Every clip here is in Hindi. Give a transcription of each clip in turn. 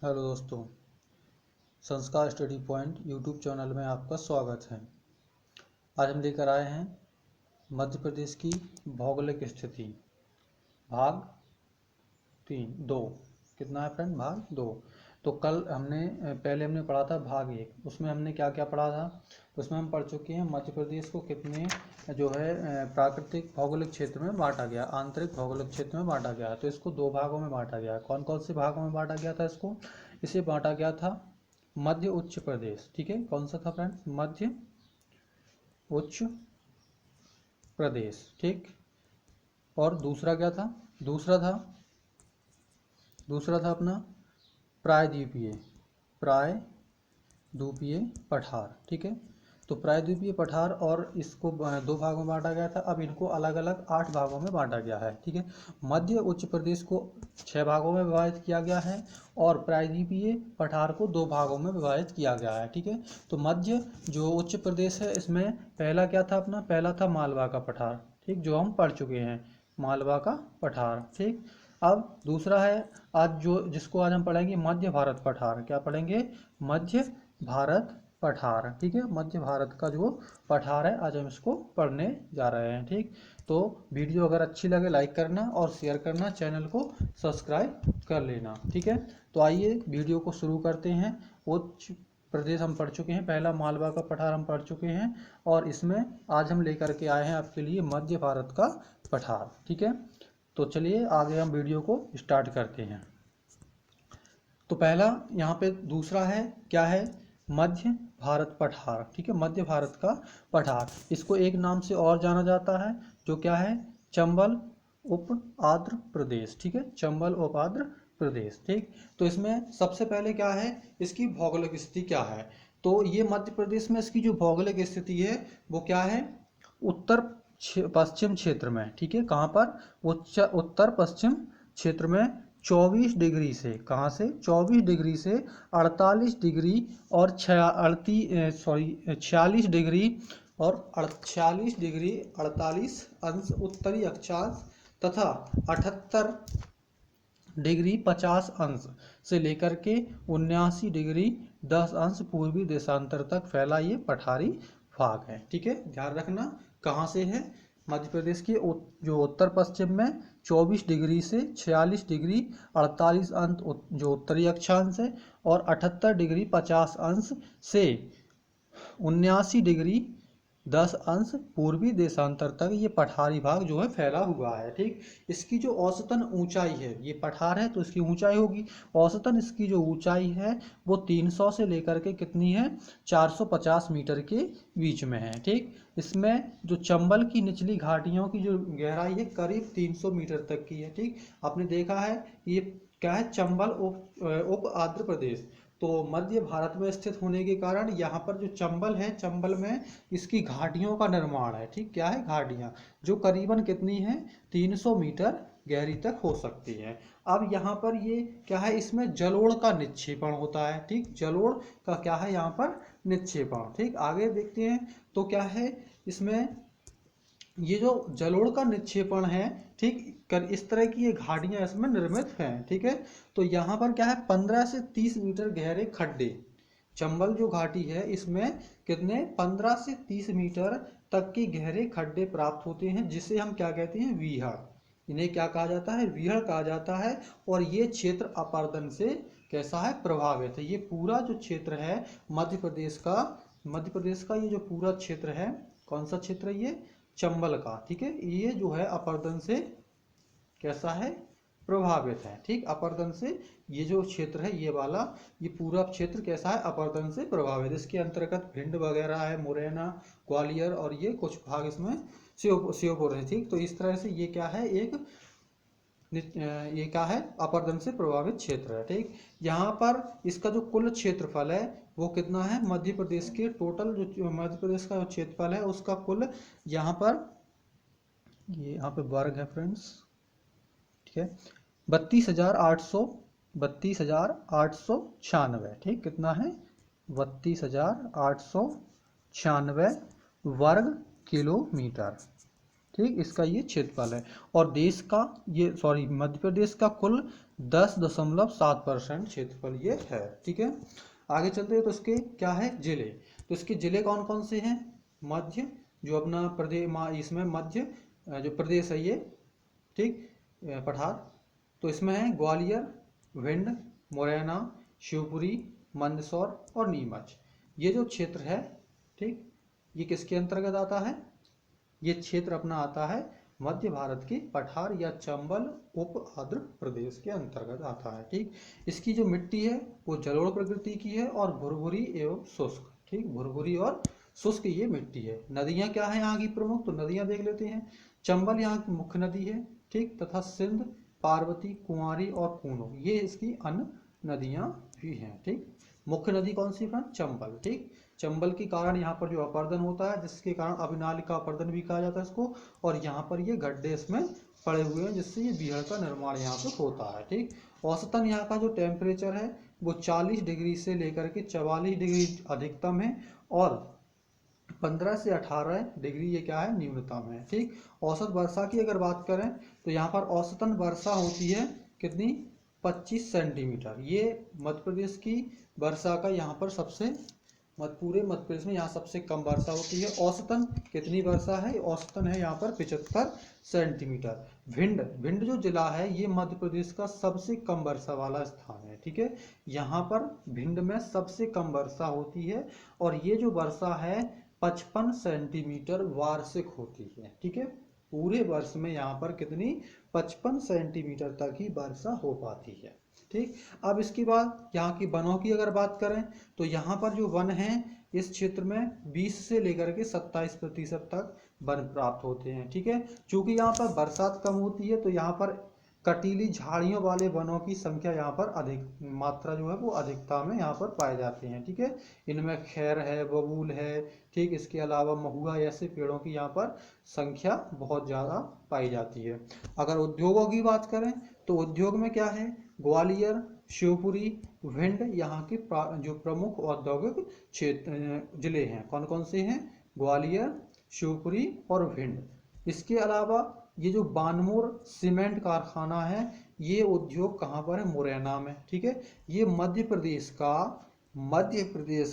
हेलो दोस्तों, संस्कार स्टडी पॉइंट यूट्यूब चैनल में आपका स्वागत है। आज हम लेकर आए हैं मध्य प्रदेश की भौगोलिक स्थिति भाग 2। कितना है फ्रेंड? भाग 2। तो कल पहले हमने पढ़ा था भाग 1। उसमें हमने क्या क्या पढ़ा था? उसमें हम पढ़ चुके हैं मध्य प्रदेश को कितने जो है प्राकृतिक भौगोलिक क्षेत्र में बांटा गया, आंतरिक भौगोलिक क्षेत्र में बांटा गया। तो इसको 2 भागों में बांटा गया। कौन कौन से भागों में बांटा गया था इसको? इसे बांटा गया था मध्य उच्च प्रदेश। ठीक है, कौन सा था फ्रेंड? मध्य उच्च प्रदेश। ठीक। और दूसरा क्या था? दूसरा था अपना प्रायद्वीपीय पठार। ठीक है, तो प्रायद्वीपीय पठार और इसको 2 भागों में बांटा गया था। अब इनको अलग अलग 8 भागों में बांटा गया है। ठीक है, मध्य उच्च प्रदेश को 6 भागों में विभाजित किया गया है और प्रायद्वीपीय पठार को 2 भागों में विभाजित किया गया है। ठीक है, तो मध्य जो उच्च प्रदेश है इसमें पहला क्या था अपना? पहला था मालवा का पठार। ठीक, जो हम पढ़ चुके हैं, मालवा का पठार। ठीक, अब दूसरा है आज जिसको आज हम पढ़ेंगे मध्य भारत पठार। क्या पढ़ेंगे? मध्य भारत पठार। ठीक है, मध्य भारत का जो पठार है आज हम इसको पढ़ने जा रहे हैं। ठीक, तो वीडियो अगर अच्छी लगे लाइक करना और शेयर करना, चैनल को सब्सक्राइब कर लेना। ठीक है, तो आइए वीडियो को शुरू करते हैं। उच्च प्रदेश हम पढ़ चुके हैं, पहला मालवा का पठार हम पढ़ चुके हैं और इसमें आज हम लेकर के आए हैं आपके लिए मध्य भारत का पठार। ठीक है, तो चलिए आगे हम वीडियो को स्टार्ट करते हैं। तो पहला यहाँ पे दूसरा है, क्या है? मध्य भारत पठार। ठीक है, मध्य भारत का पठार, इसको एक नाम से और जाना जाता है, जो क्या है? चंबल उप आंध्र प्रदेश। ठीक है, चंबल उप आंध्र प्रदेश। ठीक, तो इसमें सबसे पहले क्या है? इसकी भौगोलिक स्थिति क्या है? तो ये मध्य प्रदेश में इसकी जो भौगोलिक स्थिति है वो क्या है? उत्तर पश्चिम क्षेत्र में। ठीक है, कहाँ पर? उत्तर पश्चिम क्षेत्र में 24 डिग्री से, कहाँ से? 24 डिग्री से 48 डिग्री और 46 डिग्री और 46 डिग्री 48 अंश उत्तरी अक्षांश तथा 78 डिग्री 50 अंश से लेकर के 79 डिग्री 10 अंश पूर्वी देशांतर तक फैला ये पठारी भाग है। ठीक है, ध्यान रखना कहाँ से है? मध्य प्रदेश के जो उत्तर पश्चिम में 24 डिग्री से 46 डिग्री 48 अंश जो उत्तरी अक्षांश है और 78 डिग्री 50 अंश से 79 डिग्री 10 अंश पूर्वी देशांतर तक ये पठारी भाग जो है फैला हुआ है। ठीक, इसकी जो औसतन ऊंचाई है, ये पठार है तो इसकी ऊंचाई होगी, औसतन इसकी जो ऊंचाई है वो 300 से लेकर के कितनी है? 450 मीटर के बीच में है। ठीक, इसमें जो चंबल की निचली घाटियों की जो गहराई है करीब 300 मीटर तक की है। ठीक, आपने देखा है ये क्या है? चंबल उप आंध्र प्रदेश, तो मध्य भारत में स्थित होने के कारण यहाँ पर जो चंबल है, चंबल में इसकी घाटियों का निर्माण है। ठीक, क्या है? घाटियाँ, जो करीबन कितनी है? 300 मीटर गहरी तक हो सकती है। अब यहाँ पर ये क्या है? इसमें जलोढ़ का निक्षेपण होता है। ठीक, जलोढ़ का क्या है यहाँ पर? निक्षेपण। ठीक, आगे देखते हैं तो क्या है इसमें? ये जो जलोढ़ का निक्षेपण है, ठीक, इस तरह की ये घाटियां इसमें निर्मित हैं। ठीक है, तो यहाँ पर क्या है? 15 से 30 मीटर गहरे खड्डे, चंबल जो घाटी है इसमें कितने? 15 से 30 मीटर तक के गहरे खड्डे प्राप्त होते हैं, जिसे हम क्या कहते हैं? वीहड़। इन्हें क्या कहा जाता है? वीहड़ कहा जाता है। और ये क्षेत्र अपरदन से कैसा है? प्रभावित है। ये पूरा जो क्षेत्र है मध्य प्रदेश का ये जो पूरा क्षेत्र है, कौन सा क्षेत्र है ये? चंबल का। ठीक है, ये जो है अपरदन से कैसा है? प्रभावित है। ठीक, अपरदन से ये जो क्षेत्र है ये वाला, ये पूरा क्षेत्र कैसा है? अपरदन से प्रभावित। इसके अंतर्गत भिंड वगैरह है, मुरैना, ग्वालियर और ये कुछ भाग इसमें श्योपुर है। ठीक, तो इस तरह से ये क्या है? ये क्या है? अपरदन से प्रभावित क्षेत्र है। ठीक, यहाँ पर इसका जो कुल क्षेत्रफल है वो कितना है? मध्य प्रदेश के टोटल जो मध्य प्रदेश का जो क्षेत्रफल है उसका कुल यहाँ पर, ये यहाँ पे वर्ग है फ्रेंड्स। ठीक है, 32,896। ठीक, कितना है? 32,896 वर्ग किलोमीटर। ठीक, इसका ये क्षेत्रफल है। और देश का ये मध्य प्रदेश का कुल 10.7% क्षेत्रफल ये है। ठीक है, आगे चलते हैं तो इसके क्या है जिले। तो इसके जिले कौन कौन से हैं? मध्य जो अपना प्रदेश इसमें मध्य जो प्रदेश है ये, ठीक, पठार, तो इसमें है ग्वालियर, भिंड, मुरैना, शिवपुरी, मंदसौर और नीमच। ये जो क्षेत्र है, ठीक, ये किसके अंतर्गत आता है? ये क्षेत्र अपना आता है मध्य भारत के पठार या चंबल उप आंध्र प्रदेश के अंतर्गत आता है। ठीक, इसकी जो मिट्टी है वो जलोढ़ प्रकृति की है और भुरभुरी एवं शुष्क। ठीक, भुरभुरी और शुष्क ये मिट्टी है। नदियां क्या है यहाँ की प्रमुख? तो नदियां देख लेते हैं। चंबल यहाँ की मुख्य नदी है, ठीक, तथा सिंध, पार्वती, कुंवारी और पूनो ये इसकी अन्य नदियां भी हैं। ठीक, मुख्य नदी कौन सी है? चंबल। ठीक, चंबल के कारण यहाँ पर जो अपर्दन होता है, जिसके कारण अभिनालिका अपर्दन भी कहा जाता है इसको, और यहाँ पर ये गड्ढे इसमें पड़े हुए हैं जिससे ये बीहड़ का निर्माण यहाँ पे होता है। ठीक, औसतन यहाँ का जो टेम्परेचर है वो 40 डिग्री से लेकर के 44 डिग्री अधिकतम है और 15 से 18 डिग्री ये क्या है? न्यूनतम है। ठीक, औसत वर्षा की अगर बात करें तो यहाँ पर औसतन वर्षा होती है कितनी? 25 सेंटीमीटर। ये मध्य प्रदेश की वर्षा का यहाँ पर सबसे पूरे मध्य प्रदेश में यहाँ सबसे कम वर्षा होती है। औसतन कितनी वर्षा है? औसतन है यहाँ पर 75 सेंटीमीटर। भिंड जो जिला है ये मध्य प्रदेश का सबसे कम वर्षा वाला स्थान है। ठीक है, यहाँ पर भिंड में सबसे कम वर्षा होती है और ये जो वर्षा है 55 सेंटीमीटर वार्षिक होती है। ठीक है, पूरे वर्ष में यहाँ पर कितनी? 55 सेंटीमीटर तक ही वर्षा हो पाती है। ठीक, अब इसके बाद यहाँ की वनों की अगर बात करें तो यहाँ पर जो वन हैं इस क्षेत्र में 20 से लेकर के 27% तक वन प्राप्त होते हैं। ठीक है, चूंकि यहाँ पर बरसात कम होती है तो यहाँ पर कटीली झाड़ियों वाले वनों की संख्या यहाँ पर अधिक मात्रा जो है वो अधिकता में यहाँ पर पाए जाते हैं। ठीक है, इनमें खैर है, बबूल है, ठीक, इसके अलावा महुआ ऐसे पेड़ों की यहाँ पर संख्या बहुत ज़्यादा पाई जाती है। अगर उद्योगों की बात करें तो उद्योग में क्या है? ग्वालियर, शिवपुरी, भिंड यहाँ के जो प्रमुख औद्योगिक क्षेत्र जिले हैं। कौन कौन से हैं? ग्वालियर, शिवपुरी और भिंड। इसके अलावा ये जो बानमोर सीमेंट कारखाना है ये उद्योग कहाँ पर है? मुरैना में। ठीक है, ये मध्य प्रदेश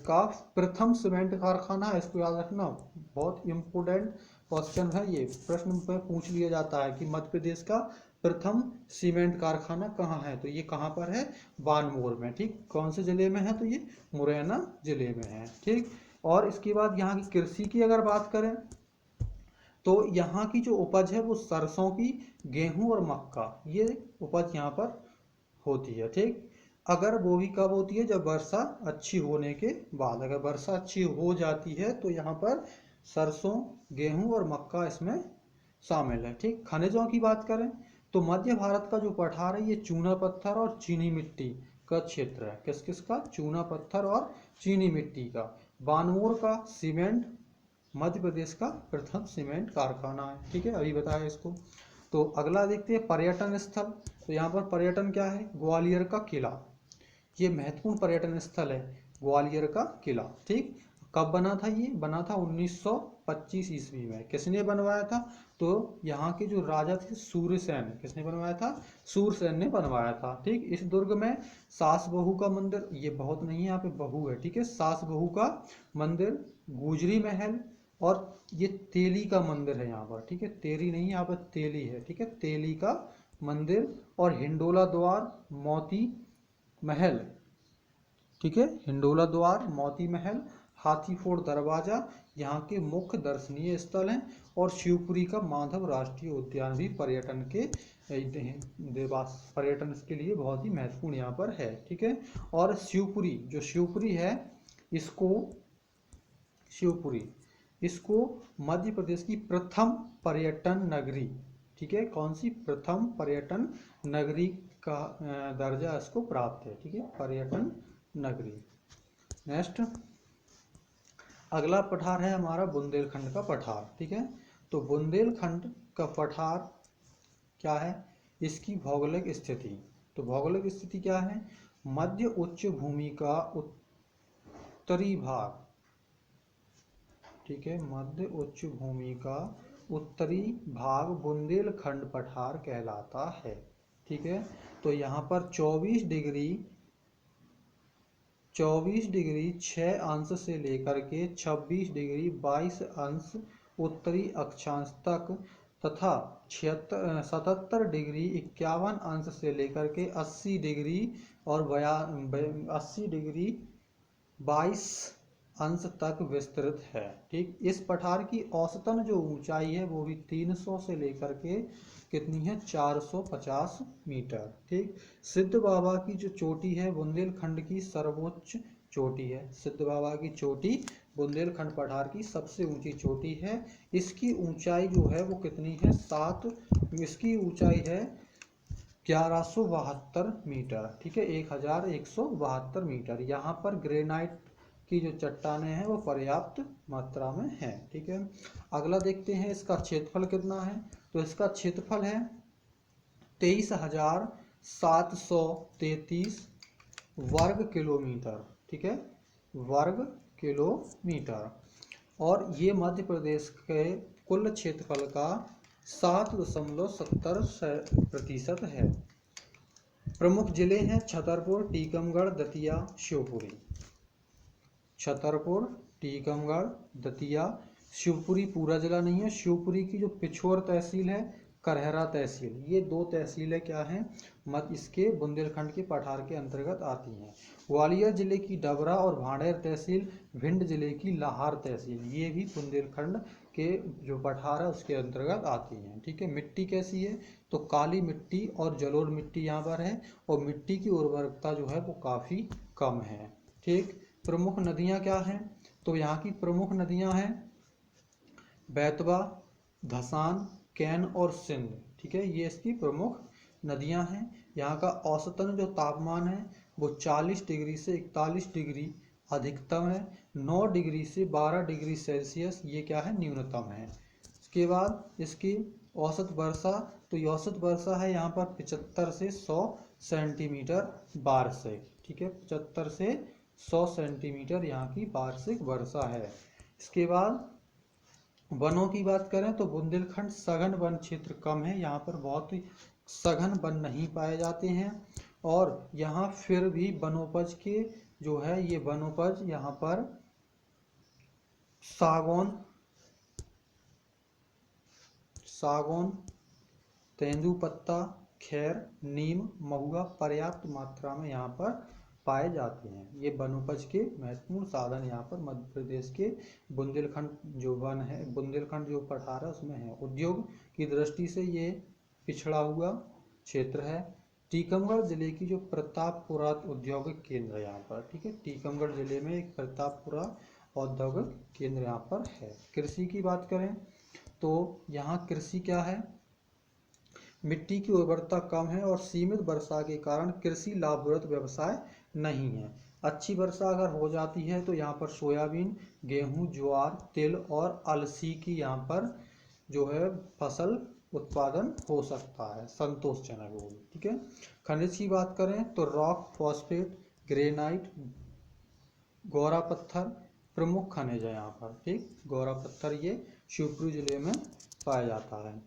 का प्रथम सीमेंट कारखाना है। इसको याद रखना, बहुत इंपोर्टेंट क्वेश्चन है ये, प्रश्न में पूछ लिया जाता है कि मध्य प्रदेश का प्रथम सीमेंट कारखाना कहाँ है? तो ये कहाँ पर है? बानमोर में। ठीक, कौन से जिले में है? तो ये मुरैना जिले में है। ठीक, और इसके बाद यहाँ की कृषि की अगर बात करें तो यहाँ की जो उपज है वो सरसों की, गेहूं और मक्का ये उपज यहाँ पर होती है। ठीक, अगर वो भी कब होती है? जब वर्षा अच्छी होने के बाद। अगर वर्षा अच्छी हो जाती है तो यहाँ पर सरसों, गेहूं और मक्का इसमें शामिल है। ठीक, खनिजों की बात करें तो मध्य भारत का जो पठार है ये चूना पत्थर और चीनी मिट्टी का क्षेत्र है। किस किस का? चूना पत्थर और चीनी मिट्टी का। बानमोर का सीमेंट मध्य प्रदेश का प्रथम सीमेंट कारखाना है। ठीक है, अभी बताया इसको। तो अगला देखते हैं पर्यटन स्थल। तो यहाँ पर पर्यटन क्या है? ग्वालियर का किला, ये महत्वपूर्ण पर्यटन स्थल है। ग्वालियर का किला, ठीक, कब बना था? ये बना था 1925 ईस्वी में। किसने बनवाया था? तो यहाँ के जो राजा थे सूरसेन, किसने बनवाया था? सूरसेन ने बनवाया था। ठीक, इस दुर्ग में सास बहू का मंदिर, ये बहुत नहीं है यहाँ पे बहू है, ठीक है, सास बहू का मंदिर, गुजरी महल और ये तेली का मंदिर है यहाँ पर। ठीक है, तेरी नहीं यहाँ पर तेली है। ठीक है, तेली का मंदिर और हिंडोला द्वार, मोती महल, ठीक है, हिंडोला द्वार, मोती महल, हाथीफोड़ दरवाजा यहाँ के मुख्य दर्शनीय स्थल हैं। और शिवपुरी का माधव राष्ट्रीय उद्यान भी पर्यटन के पर्यटन के लिए बहुत ही महत्वपूर्ण यहाँ पर है। ठीक है, और शिवपुरी जो शिवपुरी है इसको मध्य प्रदेश की प्रथम पर्यटन नगरी, ठीक है, कौन सी? प्रथम पर्यटन नगरी का दर्जा इसको प्राप्त है। ठीक है, पर्यटन नगरी। नेक्स्ट अगला पठार है हमारा बुंदेलखंड का पठार। ठीक है, तो बुंदेलखंड का पठार क्या है? इसकी भौगोलिक स्थिति, तो भौगोलिक स्थिति क्या है? मध्य उच्च भूमि का उत्तरी भाग, ठीक है, मध्य उच्च भूमि का उत्तरी भाग बुंदेलखंड पठार कहलाता है। ठीक है, तो यहाँ पर 24 डिग्री 6 अंश से लेकर के 26 डिग्री 22 अंश उत्तरी अक्षांश तक तथा 77 डिग्री 51 अंश से लेकर के 80 डिग्री और 80 डिग्री 22 अंश तक विस्तृत है। ठीक, इस पठार की औसतन जो ऊंचाई है वो भी 300 से लेकर के कितनी है 450 मीटर। ठीक, सिद्ध बाबा की जो चोटी है बुंदेलखंड की सर्वोच्च चोटी है। सिद्ध बाबा की चोटी बुंदेलखंड पठार की सबसे ऊंची चोटी है। इसकी ऊंचाई जो है वो कितनी है इसकी ऊंचाई है 1172 मीटर। ठीक है, 1172 मीटर। यहाँ पर ग्रेनाइट की जो चट्टानें हैं वो पर्याप्त मात्रा में हैं। ठीक है, अगला देखते हैं इसका क्षेत्रफल कितना है। तो इसका क्षेत्रफल है 23,733 वर्ग किलोमीटर। ठीक है, वर्ग किलोमीटर। और ये मध्य प्रदेश के कुल क्षेत्रफल का 7.70% है। प्रमुख जिले हैं छतरपुर, टीकमगढ़, दतिया, शिवपुरी। छतरपुर, टीकमगढ़, दतिया, शिवपुरी पूरा जिला नहीं है। शिवपुरी की जो पिछोर तहसील है, करहरा तहसील, ये 2 तहसीलें क्या हैं इसके बुंदेलखंड के पठार के अंतर्गत आती हैं। ग्वालियर जिले की डबरा और भांडेर तहसील, भिंड जिले की लाहार तहसील, ये भी बुंदेलखंड के जो पठार है उसके अंतर्गत आती हैं। ठीक है, मिट्टी कैसी है तो काली मिट्टी और जलोढ़ मिट्टी यहाँ पर है और मिट्टी की उर्वरकता जो है वो काफ़ी कम है। ठीक, प्रमुख नदियाँ क्या हैं तो यहाँ की प्रमुख नदियाँ हैं बैतवा, धसान, कैन और सिंध। ठीक है, ये इसकी प्रमुख नदियाँ हैं। यहाँ का औसतन जो तापमान है वो 40 डिग्री से 41 डिग्री अधिकतम है। 9 डिग्री से 12 डिग्री सेल्सियस ये क्या है न्यूनतम है। इसके बाद इसकी औसत वर्षा तो औसत वर्षा है यहाँ पर 75 से 100 सेंटीमीटर वार्षिक। ठीक है, 75 से 100 सेंटीमीटर यहाँ की वार्षिक वर्षा है। इसके बाद वनों की बात करें तो बुंदेलखंड सघन वन क्षेत्र कम है। यहाँ पर बहुत ही सघन वन नहीं पाए जाते हैं और यहाँ फिर भी वनोपज के जो है ये वनोपज यहाँ पर सागौन, तेंदुपत्ता, खैर, नीम, महुआ पर्याप्त मात्रा में यहाँ पर पाए जाते हैं। ये वनोपज के महत्वपूर्ण साधन यहाँ पर मध्य प्रदेश के बुंदेलखंड जो वन है, बुंदेलखंड जो पठार है उसमें है। उद्योग की दृष्टि से ये पिछड़ा हुआ क्षेत्र है। टीकमगढ़ जिले की जो प्रतापपुरा औद्योगिक केंद्र है यहाँ पर। ठीक है, टीकमगढ़ जिले में एक प्रतापपुरा औद्योगिक केंद्र यहाँ पर है। कृषि की बात करें तो यहाँ कृषि क्या है मिट्टी की उर्वरता कम है और सीमित वर्षा के कारण कृषि लाभप्रद व्यवसाय नहीं है। अच्छी वर्षा अगर हो जाती है तो यहाँ पर सोयाबीन, गेहूं, ज्वार, तिल और अलसी की यहाँ पर जो है फसल उत्पादन हो सकता है संतोषजनक हो। ठीक है, खनिज की बात करें तो रॉक, फॉस्फेट, ग्रेनाइट, गौरा पत्थर प्रमुख खनिज है यहाँ पर। ठीक, गौरा पत्थर ये शिवपुरी जिले में पाया जाता है।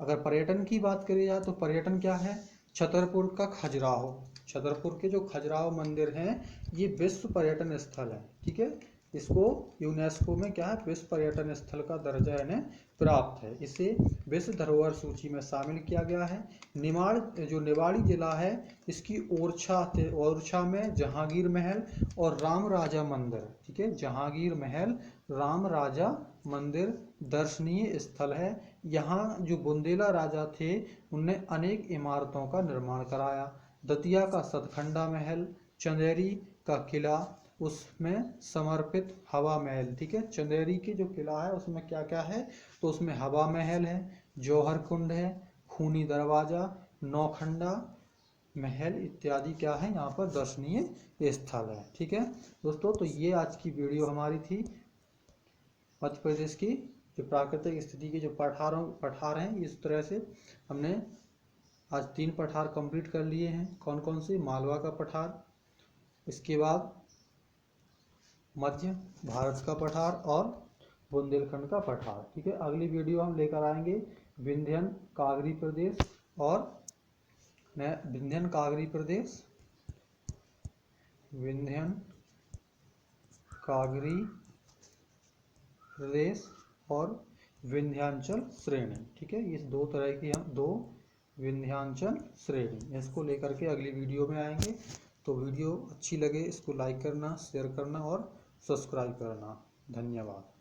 अगर पर्यटन की बात करी जाए तो पर्यटन क्या है छतरपुर का खजुराहो, छतरपुर के जो खजुराहो मंदिर हैं ये विश्व पर्यटन स्थल है। ठीक है, इसको यूनेस्को में क्या है विश्व पर्यटन स्थल का दर्जा इन्हें प्राप्त है। इसे विश्व धरोहर सूची में शामिल किया गया है। निवाड़ी जिला है इसकी ओरछा में जहांगीर महल और राम राजा मंदिर। ठीक है, जहांगीर महल, राम राजा मंदिर दर्शनीय स्थल है। यहाँ जो बुंदेला राजा थे उनने अनेक इमारतों का निर्माण कराया। दतिया का सतखंडा महल, चंदेरी का किला, उसमें समर्पित हवा महल। ठीक है, चंदेरी के जो किला है उसमें क्या क्या है तो उसमें हवा महल है, जौहर कुंड है, खूनी दरवाजा, नौखंडा महल इत्यादि क्या है यहाँ पर दर्शनीय स्थल है। ठीक है दोस्तों, तो ये आज की वीडियो हमारी थी मध्य प्रदेश की जो प्राकृतिक स्थिति के जो पठार हैं। इस तरह से हमने आज 3 पठार कंप्लीट कर लिए हैं। कौन कौन से? मालवा का पठार, इसके बाद मध्य भारत का पठार और बुंदेलखंड का पठार। ठीक है, अगली वीडियो हम लेकर आएंगे विंध्यन कागरी प्रदेश और विंध्यन कागरी प्रदेश, विंध्यन कागरी प्रदेश और विंध्यांचल श्रेणी। ठीक है, ये दो तरह की हम दो विंध्यांचल श्रेणी इसको लेकर के अगली वीडियो में आएंगे। तो वीडियो अच्छी लगे इसको लाइक करना, शेयर करना और सब्सक्राइब करना। धन्यवाद।